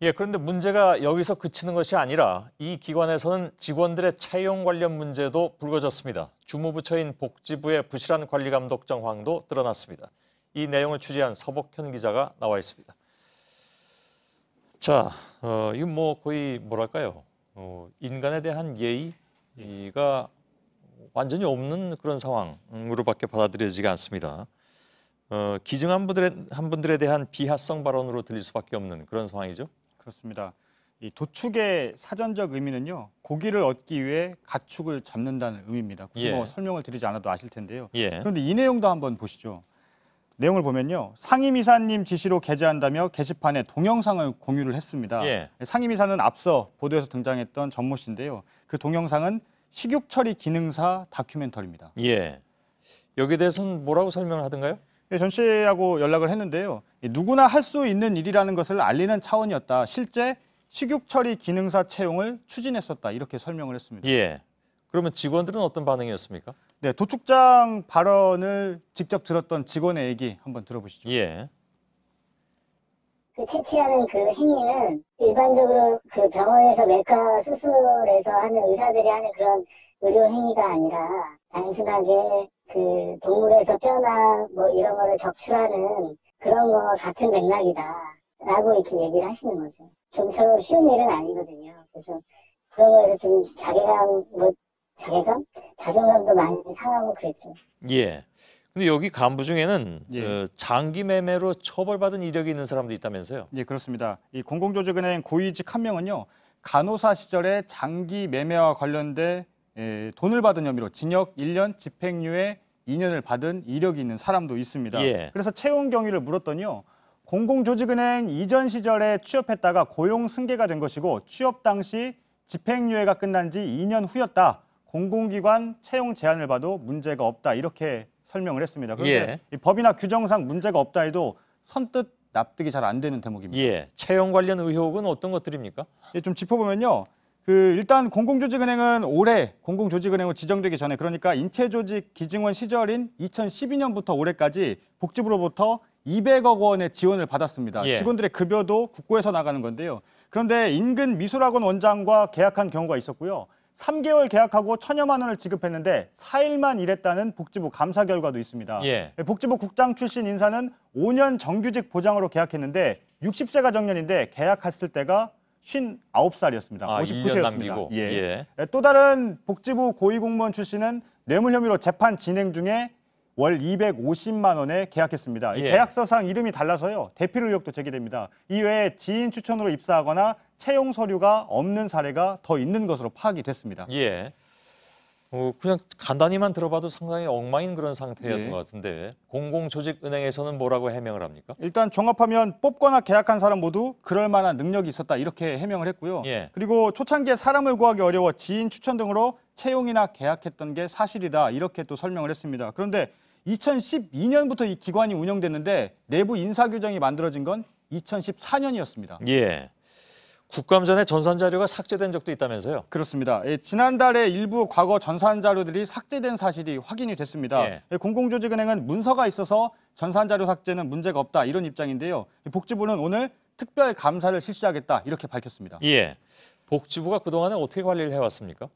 예, 그런데 문제가 여기서 그치는 것이 아니라 이 기관에서는 직원들의 채용 관련 문제도 불거졌습니다. 주무부처인 복지부의 부실한 관리 감독 정황도 드러났습니다. 이 내용을 취재한 서복현 기자가 나와 있습니다. 자, 이건 뭐 거의 뭐랄까요? 인간에 대한 예의가 완전히 없는 그런 상황으로밖에 받아들여지지 않습니다. 기증한 분들에 대한 비하성 발언으로 들릴 수밖에 없는 그런 상황이죠. 그렇습니다. 이 도축의 사전적 의미는요, 고기를 얻기 위해 가축을 잡는다는 의미입니다. 굳이 뭐 설명을 드리지 않아도 아실 텐데요. 그런데 이 내용도 한번 보시죠. 내용을 보면요, 상임이사님 지시로 게재한다며 게시판에 동영상을 공유를 했습니다. 상임이사는 앞서 보도에서 등장했던 전모 씨인데요. 그 동영상은 식육 처리 기능사 다큐멘터리입니다. 여기에 대해서는 뭐라고 설명을 하던가요? 전 씨하고 연락을 했는데요. 누구나 할 수 있는 일이라는 것을 알리는 차원이었다. 실제 식육 처리 기능사 채용을 추진했었다. 이렇게 설명을 했습니다. 그러면 직원들은 어떤 반응이었습니까? 네, 도축장 발언을 직접 들었던 직원의 얘기 한번 들어보시죠. 그 채취하는 그 행위는 일반적으로 그 병원에서 외과 수술에서 하는 의사들이 하는 그런 의료 행위가 아니라 단순하게 그 동물에서 뼈나 뭐 이런 거를 적출하는 그런 거와 같은 맥락이다라고 이렇게 얘기를 하시는 거죠. 좀처럼 쉬운 일은 아니거든요. 그래서 그런 거에서 좀 자존감도 많이 상하고 그랬죠. 근데 여기 간부 중에는 장기 매매로 처벌받은 이력이 있는 사람도 있다면서요? 그렇습니다. 이 공공조직은행 고위직 한 명은요, 간호사 시절에 장기 매매와 관련돼 돈을 받은 혐의로 징역 1년, 집행유예 2년을 받은 이력이 있는 사람도 있습니다. 그래서 채용 경위를 물었더니요, 공공조직은행 이전 시절에 취업했다가 고용 승계가 된 것이고 취업 당시 집행유예가 끝난 지 2년 후였다. 공공기관 채용 제한을 봐도 문제가 없다. 이렇게 설명을 했습니다. 그런데 이 법이나 규정상 문제가 없다 해도 선뜻 납득이 잘 안 되는 대목입니다. 채용 관련 의혹은 어떤 것들입니까? 좀 짚어보면요. 일단 공공조직은행은 올해 공공조직은행으로 지정되기 전에, 그러니까 인체조직 기증원 시절인 2012년부터 올해까지 복지부로부터 200억 원의 지원을 받았습니다. 직원들의 급여도 국고에서 나가는 건데요. 그런데 인근 미술학원 원장과 계약한 경우가 있었고요. 3개월 계약하고 1,000여만 원을 지급했는데 4일만 일했다는 복지부 감사 결과도 있습니다. 복지부 국장 출신 인사는 5년 정규직 보장으로 계약했는데 60세가 정년인데 계약했을 때가 59살이었습니다. 59세였습니다. 또 다른 복지부 고위공무원 출신은 뇌물 혐의로 재판 진행 중에 월 250만 원에 계약했습니다. 계약서상 이름이 달라서요, 대필 의혹도 제기됩니다. 이외에 지인 추천으로 입사하거나 채용 서류가 없는 사례가 더 있는 것으로 파악이 됐습니다. 그냥 간단히만 들어봐도 상당히 엉망인 그런 상태였던 것 같은데 공공조직은행에서는 뭐라고 해명을 합니까? 일단 종합하면 뽑거나 계약한 사람 모두 그럴 만한 능력이 있었다. 이렇게 해명을 했고요. 그리고 초창기에 사람을 구하기 어려워 지인 추천 등으로 채용이나 계약했던 게 사실이다. 이렇게 또 설명을 했습니다. 그런데 2012년부터 이 기관이 운영됐는데 내부 인사 규정이 만들어진 건 2014년이었습니다. 국감 전에 전산 자료가 삭제된 적도 있다면서요? 그렇습니다. 지난달에 일부 과거 전산 자료들이 삭제된 사실이 확인이 됐습니다. 공공조직은행은 문서가 있어서 전산 자료 삭제는 문제가 없다, 이런 입장인데요. 복지부는 오늘 특별 감사를 실시하겠다, 이렇게 밝혔습니다. 복지부가 그동안에 어떻게 관리를 해왔습니까?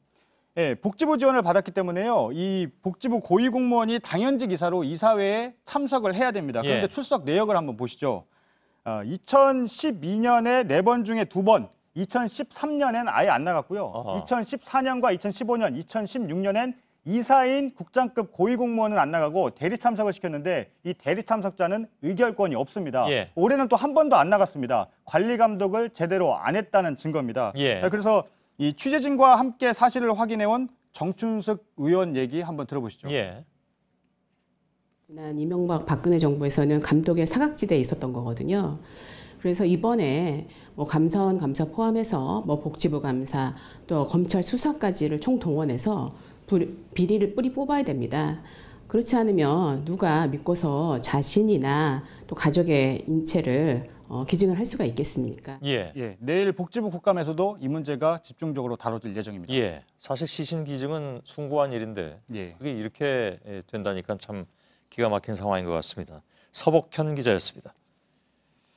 복지부 지원을 받았기 때문에요, 이 복지부 고위공무원이 당연직 이사로 이사회에 참석을 해야 됩니다. 그런데 출석 내역을 한번 보시죠. 2012년에 4번 중에 2번, 2013년엔 아예 안 나갔고요. 2014년과 2015년, 2016년엔 이사인 국장급 고위공무원은 안 나가고 대리 참석을 시켰는데 이 대리 참석자는 의결권이 없습니다. 올해는 또 한 번도 안 나갔습니다. 관리 감독을 제대로 안 했다는 증거입니다. 그래서 이 취재진과 함께 사실을 확인해온 정춘숙 의원 얘기 한번 들어보시죠. 지난 이명박 박근혜 정부에서는 감독의 사각지대에 있었던 거거든요. 그래서 이번에 뭐 감사원 감사 포함해서 뭐 복지부 감사 또 검찰 수사까지를 총동원해서 비리를 뿌리 뽑아야 됩니다. 그렇지 않으면 누가 믿고서 자신이나 또 가족의 인체를 기증을 할 수가 있겠습니까? 내일 복지부 국감에서도 이 문제가 집중적으로 다뤄질 예정입니다. 사실 시신 기증은 숭고한 일인데 그게 이렇게 된다니까 참 기가 막힌 상황인 것 같습니다. 서복현 기자였습니다.